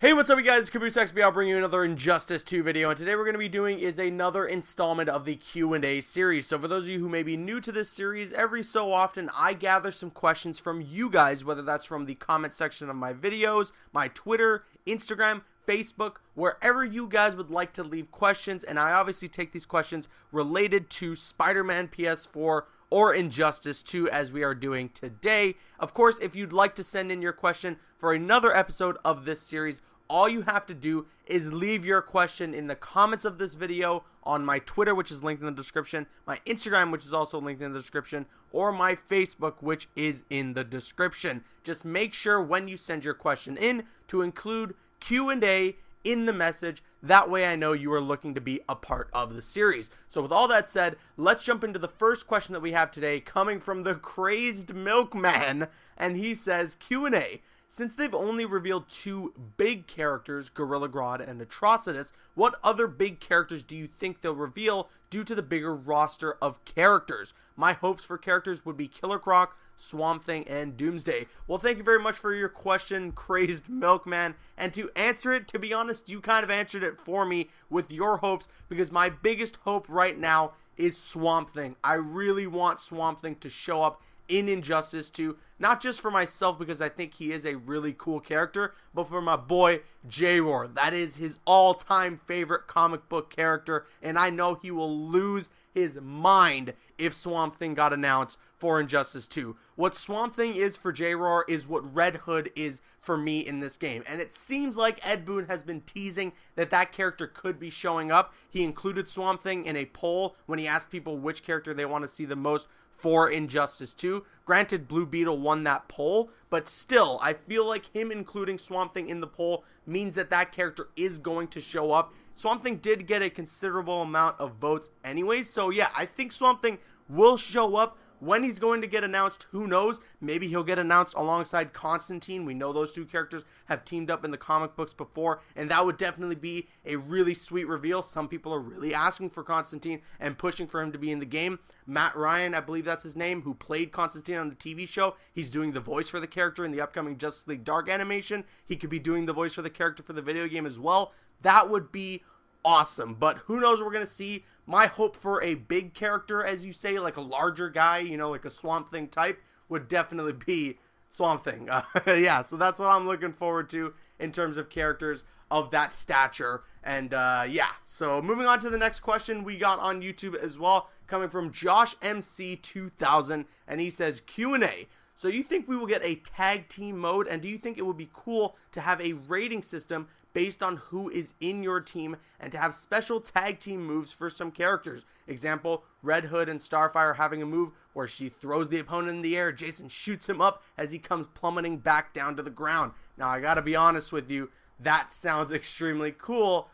Hey, what's up you guys, Caboose XB. I'll bring you another Injustice 2 video, and today we're going to be doing is another installment of the Q&A series. So for those of you who may be new to this series, every so often I gather some questions from you guys, whether that's from the comment section of my videos, my Twitter, Instagram, Facebook, wherever you guys would like to leave questions, and I obviously take these questions related to Spider-Man PS4 or Injustice 2 as we are doing today. Of course, if you'd like to send in your question for another episode of this series, all you have to do is leave your question in the comments of this video on my Twitter, which is linked in the description, my Instagram, which is also linked in the description, or my Facebook, which is in the description. Just make sure when you send your question in to include Q&A in the message. That way I know you are looking to be a part of the series. So with all that said, let's jump into the first question that we have today, coming from the Crazed Milkman, and he says, Q&A. Since they've only revealed two big characters, Gorilla Grodd and Atrocitus, what other big characters do you think they'll reveal due to the bigger roster of characters? My hopes for characters would be Killer Croc, Swamp Thing, and Doomsday. Well, thank you very much for your question, Crazed Milkman. And to answer it, to be honest, you kind of answered it for me with your hopes, because my biggest hope right now is Swamp Thing. I really want Swamp Thing to show up in Injustice 2, not just for myself because I think he is a really cool character, but for my boy J-Roar. That is his all-time favorite comic book character, and I know he will lose his mind if Swamp Thing got announced for Injustice 2. What Swamp Thing is for J-Roar is what Red Hood is for me in this game, and it seems like Ed Boon has been teasing that character could be showing up. He included Swamp Thing in a poll when he asked people which character they want to see the most for Injustice 2. Granted, Blue Beetle won that poll, but still, I feel like him including Swamp Thing in the poll means that character is going to show up. Swamp Thing did get a considerable amount of votes anyways, so yeah, I think Swamp Thing will show up. When he's going to get announced, who knows? Maybe he'll get announced alongside Constantine. We know those two characters have teamed up in the comic books before, and that would definitely be a really sweet reveal. Some people are really asking for Constantine and pushing for him to be in the game. Matt Ryan, I believe that's his name, who played Constantine on the TV show. He's doing the voice for the character in the upcoming Justice League Dark animation. He could be doing the voice for the character for the video game as well. That would be awesome, but who knows what we're going to see. My hope for a big character, as you say, like a larger guy, you know, like a Swamp Thing type, would definitely be Swamp Thing. Yeah, so that's what I'm looking forward to in terms of characters of that stature. And yeah, so moving on to the next question we got on YouTube as well, coming from Josh MC2000, and he says, Q&A. So you think we will get a tag team mode, and do you think it would be cool to have a rating system based on who is in your team and to have special tag team moves for some characters? Example, Red Hood and Starfire having a move where she throws the opponent in the air, Jason shoots him up as he comes plummeting back down to the ground. Now, I gotta be honest with you, that sounds extremely cool,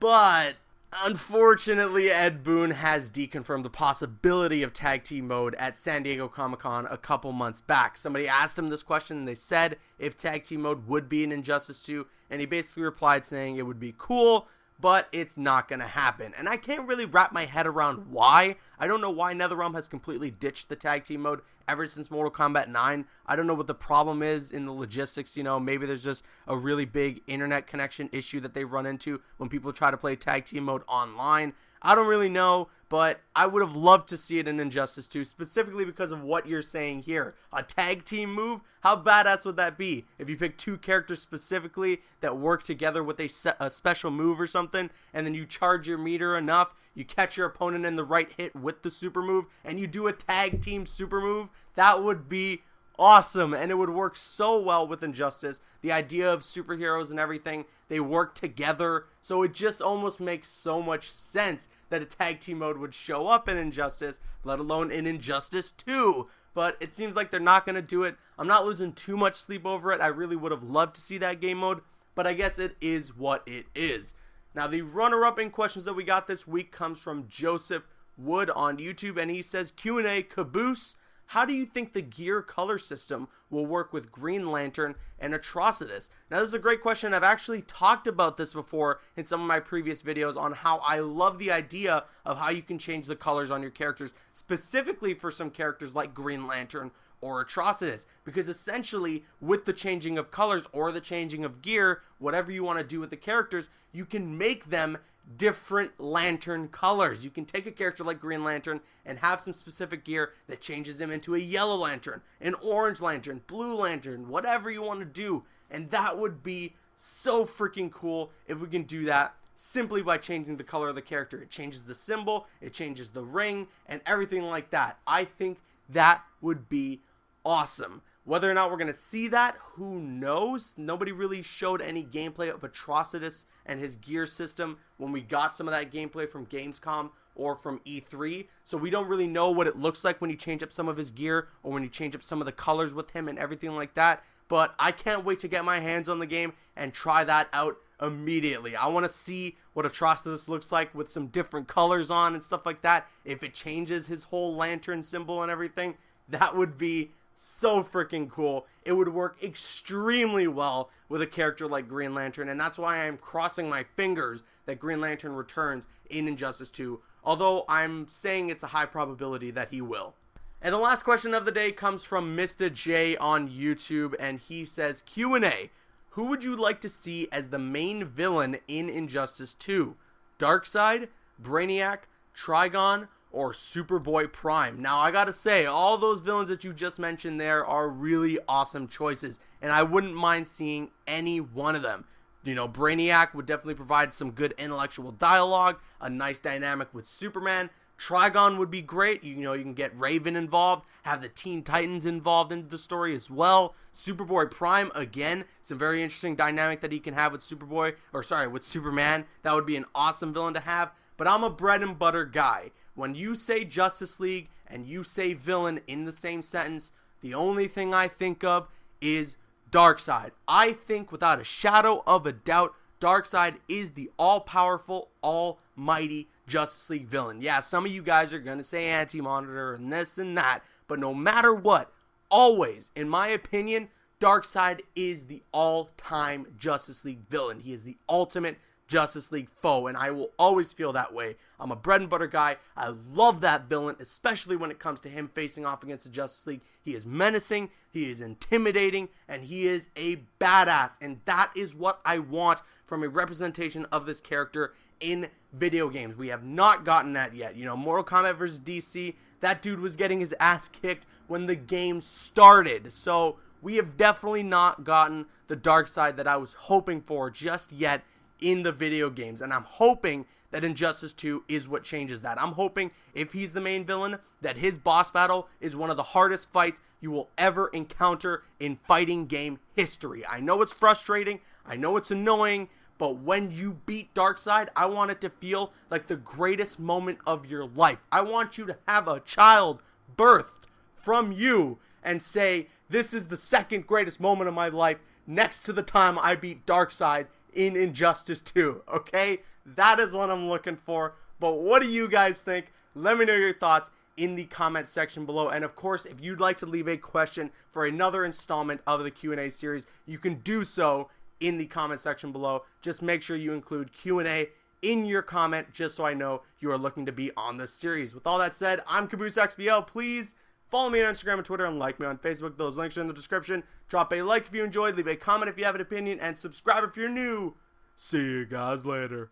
but unfortunately, Ed Boon has deconfirmed the possibility of tag team mode at San Diego Comic-Con a couple months back. Somebody asked him this question, and they said if tag team mode would be in Injustice 2, and he basically replied saying it would be cool, but it's not going to happen. And I can't really wrap my head around why. I don't know why NetherRealm has completely ditched the tag team mode ever since Mortal Kombat 9. I don't know what the problem is in the logistics, you know, maybe there's just a really big internet connection issue that they run into when people try to play tag team mode online. I don't really know, but I would have loved to see it in Injustice 2, specifically because of what you're saying here. A tag team move? How badass would that be? If you pick two characters specifically that work together with a special move or something, and then you charge your meter enough, you catch your opponent in the right hit with the super move, and you do a tag team super move, that would be awesome, and it would work so well with Injustice. The idea of superheroes and everything, they work together, so it just almost makes so much sense that a tag team mode would show up in Injustice, let alone in Injustice 2. But it seems like they're not going to do it. I'm not losing too much sleep over it. I really would have loved to see that game mode, but I guess it is what it is. Now, the runner-up in questions that we got this week comes from Joseph Wood on YouTube, and he says, Q&A Caboose. How do you think the gear color system will work with Green Lantern and Atrocitus? Now, this is a great question. I've actually talked about this before in some of my previous videos on how I love the idea of how you can change the colors on your characters, specifically for some characters like Green Lantern or Atrocitus, because essentially with the changing of colors or the changing of gear, whatever you want to do with the characters, you can make them different lantern colors. You can take a character like Green Lantern and have some specific gear that changes him into a yellow lantern, an orange lantern, blue lantern, whatever you want to do. And that would be so freaking cool if we can do that simply by changing the color of the character. It changes the symbol, it changes the ring, and everything like that. I think that would be awesome. Whether or not we're going to see that, who knows? Nobody really showed any gameplay of Atrocitus and his gear system when we got some of that gameplay from Gamescom or from E3. So we don't really know what it looks like when you change up some of his gear or when you change up some of the colors with him and everything like that. But I can't wait to get my hands on the game and try that out immediately. I want to see what Atrocitus looks like with some different colors on and stuff like that. If it changes his whole lantern symbol and everything, that would be so freaking cool. It would work extremely well with a character like Green Lantern, and that's why I'm crossing my fingers that Green Lantern returns in Injustice 2, although I'm saying it's a high probability that he will. And the last question of the day comes from Mr. J on YouTube, and he says, Q&A, who would you like to see as the main villain in Injustice 2? Darkseid, Brainiac, Trigon, or Superboy Prime? Now, I gotta say, all those villains that you just mentioned there are really awesome choices, and I wouldn't mind seeing any one of them. You know, Brainiac would definitely provide some good intellectual dialogue, a nice dynamic with Superman. Trigon would be great. You know, you can get Raven involved, have the Teen Titans involved into the story as well. Superboy Prime, again, some very interesting dynamic that he can have with with Superman. That would be an awesome villain to have. But I'm a bread and butter guy. When you say Justice League and you say villain in the same sentence, the only thing I think of is Darkseid. I think without a shadow of a doubt, Darkseid is the all-powerful, almighty Justice League villain. Yeah, some of you guys are going to say Anti-Monitor and this and that, but no matter what, always, in my opinion, Darkseid is the all-time Justice League villain. He is the ultimate Justice League foe, and I will always feel that way. I'm a bread and butter guy. I love that villain, especially when it comes to him facing off against the Justice League. He is menacing, he is intimidating, and he is a badass, and that is what I want from a representation of this character in video games. We have not gotten that yet. You know, Mortal Kombat vs. DC, that dude was getting his ass kicked when the game started, so we have definitely not gotten the Darkseid that I was hoping for just yet in the video games, and I'm hoping that Injustice 2 is what changes that. I'm hoping if he's the main villain, that his boss battle is one of the hardest fights you will ever encounter in fighting game history. I know it's frustrating, I know it's annoying, but when you beat Darkseid, I want it to feel like the greatest moment of your life. I want you to have a child birthed from you and say, this is the second greatest moment of my life next to the time I beat Darkseid in Injustice 2, okay? That is what I'm looking for. But what do you guys think? Let me know your thoughts in the comment section below. And of course, if you'd like to leave a question for another installment of the Q&A series, you can do so in the comment section below. Just make sure you include Q&A in your comment, just so I know you are looking to be on this series. With all that said, I'm CaboosXBL. Please follow me on Instagram and Twitter, and like me on Facebook. Those links are in the description. Drop a like if you enjoyed, leave a comment if you have an opinion, and subscribe if you're new. See you guys later.